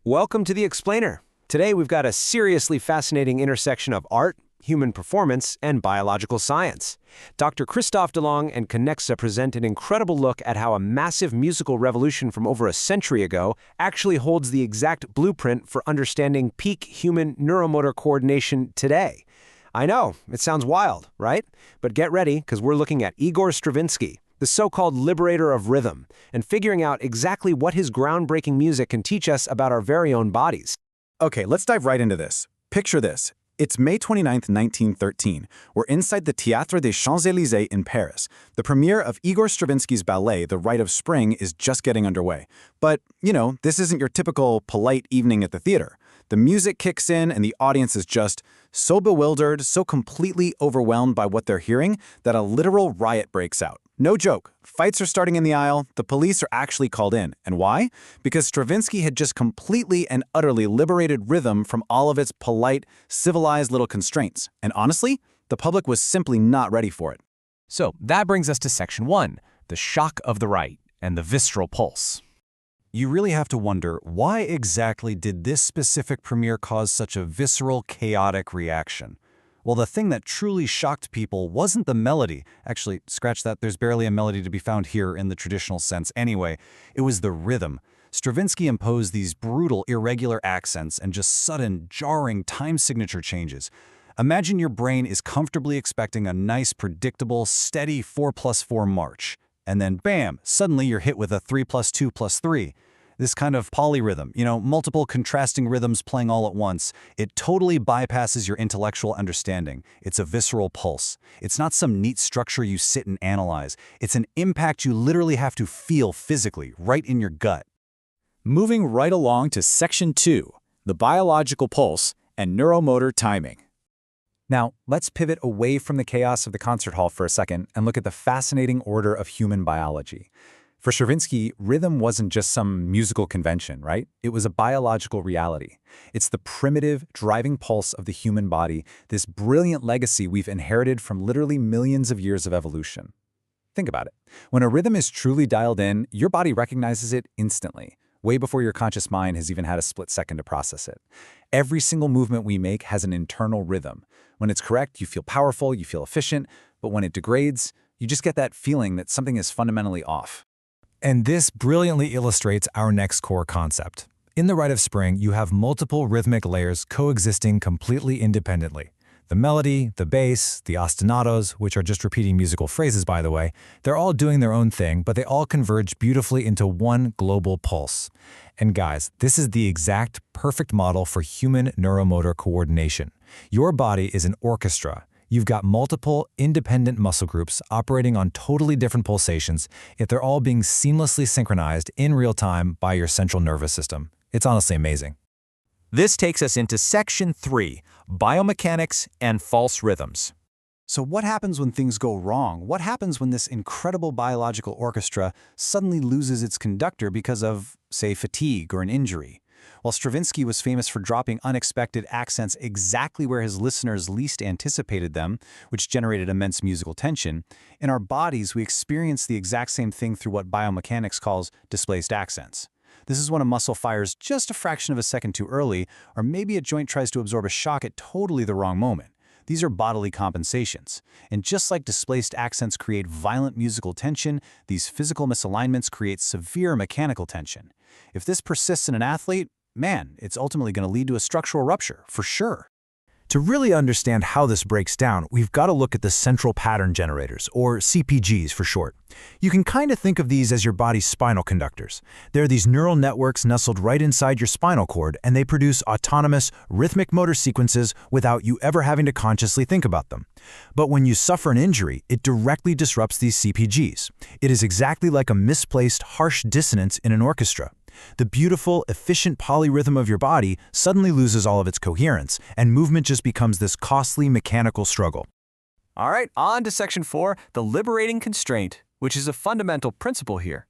Welcome to The Explainer. Today we've got a seriously fascinating intersection of art, human performance, and biological science. Dr. Christophe Delong and Kinexa present an incredible look at how a massive musical revolution from over a century ago actually holds the exact blueprint for understanding peak human neuromotor coordination today. I know, it sounds wild, right? But get ready, because we're looking at Igor Stravinsky, the so-called liberator of rhythm, and figuring out exactly what his groundbreaking music can teach us about our very own bodies. Okay, let's dive right into this. Picture this. It's May 29th, 1913. We're inside the Théâtre des Champs-Élysées in Paris. The premiere of Igor Stravinsky's ballet, The Rite of Spring, is just getting underway. But, this isn't your typical polite evening at the theater. The music kicks in and the audience is just so bewildered, so completely overwhelmed by what they're hearing that a literal riot breaks out. No joke. Fights are starting in the aisle. The police are actually called in. And why? Because Stravinsky had just completely and utterly liberated rhythm from all of its polite, civilized little constraints. And honestly, the public was simply not ready for it. So that brings us to Section 1, the shock of the right and the visceral pulse. You really have to wonder, why exactly did this specific premiere cause such a visceral, chaotic reaction? Well, the thing that truly shocked people wasn't the melody. Actually, scratch that, there's barely a melody to be found here in the traditional sense anyway. It was the rhythm. Stravinsky imposed these brutal, irregular accents and just sudden, jarring time signature changes. Imagine your brain is comfortably expecting a nice, predictable, steady 4+4 march. And then, bam, suddenly you're hit with a 3+2+3. This kind of polyrhythm, multiple contrasting rhythms playing all at once. It totally bypasses your intellectual understanding. It's a visceral pulse. It's not some neat structure you sit and analyze. It's an impact you literally have to feel physically, right in your gut. Moving right along to Section 2, the biological pulse and neuromotor timing. Now, let's pivot away from the chaos of the concert hall for a second and look at the fascinating order of human biology. For Stravinsky, rhythm wasn't just some musical convention, right? It was a biological reality. It's the primitive, driving pulse of the human body, this brilliant legacy we've inherited from literally millions of years of evolution. Think about it. When a rhythm is truly dialed in, your body recognizes it instantly, way before your conscious mind has even had a split second to process it. Every single movement we make has an internal rhythm. When it's correct, you feel powerful, you feel efficient, but when it degrades, you just get that feeling that something is fundamentally off. And this brilliantly illustrates our next core concept. In the Rite of Spring, you have multiple rhythmic layers coexisting completely independently. The melody, the bass, the ostinatos, which are just repeating musical phrases, by the way, they're all doing their own thing, but they all converge beautifully into one global pulse. And guys, this is the exact perfect model for human neuromotor coordination. Your body is an orchestra. You've got multiple independent muscle groups operating on totally different pulsations, yet they're all being seamlessly synchronized in real time by your central nervous system. It's honestly amazing. This takes us into Section 3, biomechanics and false rhythms. So what happens when things go wrong? What happens when this incredible biological orchestra suddenly loses its conductor because of, say, fatigue or an injury? While Stravinsky was famous for dropping unexpected accents exactly where his listeners least anticipated them, which generated immense musical tension, in our bodies we experience the exact same thing through what biomechanics calls displaced accents. This is when a muscle fires just a fraction of a second too early, or maybe a joint tries to absorb a shock at totally the wrong moment. These are bodily compensations. And just like displaced accents create violent musical tension, these physical misalignments create severe mechanical tension. If this persists in an athlete, man, it's ultimately going to lead to a structural rupture, for sure. To really understand how this breaks down, we've got to look at the central pattern generators, or CPGs for short. You can kind of think of these as your body's spinal conductors. They're these neural networks nestled right inside your spinal cord, and they produce autonomous, rhythmic motor sequences without you ever having to consciously think about them. But when you suffer an injury, it directly disrupts these CPGs. It is exactly like a misplaced, harsh dissonance in an orchestra. The beautiful, efficient polyrhythm of your body suddenly loses all of its coherence, and movement just becomes this costly mechanical struggle. All right, on to Section 4, the liberating constraint, which is a fundamental principle here.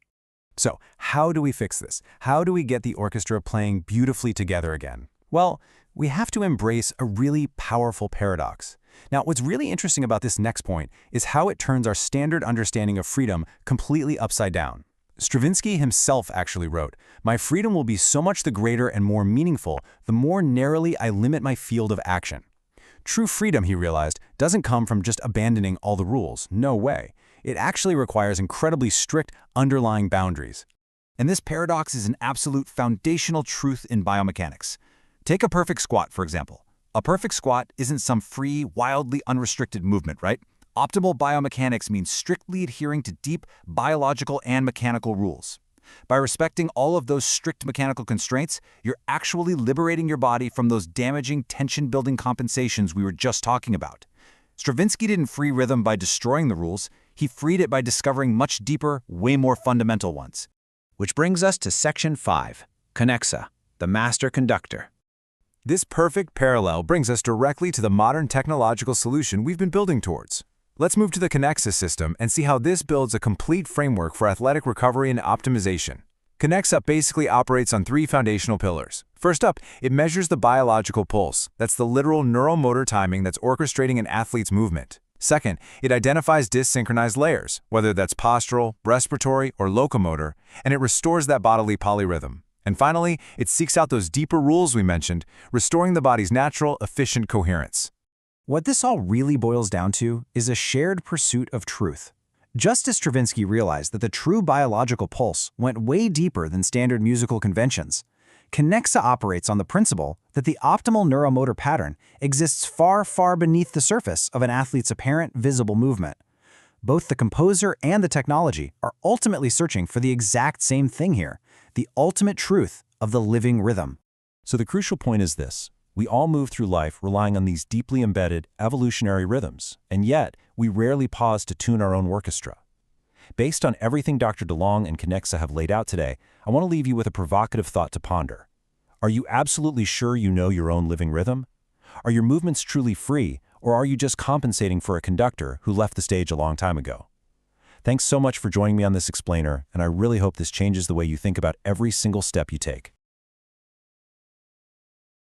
So, how do we fix this? How do we get the orchestra playing beautifully together again? Well, we have to embrace a really powerful paradox. Now, what's really interesting about this next point is how it turns our standard understanding of freedom completely upside down. Stravinsky himself actually wrote, "My freedom will be so much the greater and more meaningful, the more narrowly I limit my field of action." True freedom, he realized, doesn't come from just abandoning all the rules. No way. It actually requires incredibly strict underlying boundaries. And this paradox is an absolute foundational truth in biomechanics. Take a perfect squat, for example. A perfect squat isn't some free, wildly unrestricted movement, right? Optimal biomechanics means strictly adhering to deep biological and mechanical rules. By respecting all of those strict mechanical constraints, you're actually liberating your body from those damaging tension-building compensations we were just talking about. Stravinsky didn't free rhythm by destroying the rules, he freed it by discovering much deeper, way more fundamental ones. Which brings us to Section 5, Kinexa, the master conductor. This perfect parallel brings us directly to the modern technological solution we've been building towards. Let's move to the Kinexa system and see how this builds a complete framework for athletic recovery and optimization. Kinexa basically operates on 3 foundational pillars. First up, it measures the biological pulse. That's the literal neuromotor timing that's orchestrating an athlete's movement. Second, it identifies dissynchronized layers, whether that's postural, respiratory, or locomotor, and it restores that bodily polyrhythm. And finally, it seeks out those deeper rules we mentioned, restoring the body's natural, efficient coherence. What this all really boils down to is a shared pursuit of truth. Just as Stravinsky realized that the true biological pulse went way deeper than standard musical conventions, Kinexa operates on the principle that the optimal neuromotor pattern exists far, far beneath the surface of an athlete's apparent visible movement. Both the composer and the technology are ultimately searching for the exact same thing here, the ultimate truth of the living rhythm. So the crucial point is this. We all move through life relying on these deeply embedded evolutionary rhythms, and yet we rarely pause to tune our own orchestra. Based on everything Dr. Delong and Kinexa have laid out today, I want to leave you with a provocative thought to ponder. Are you absolutely sure you know your own living rhythm? Are your movements truly free, or are you just compensating for a conductor who left the stage a long time ago? Thanks so much for joining me on this explainer, and I really hope this changes the way you think about every single step you take.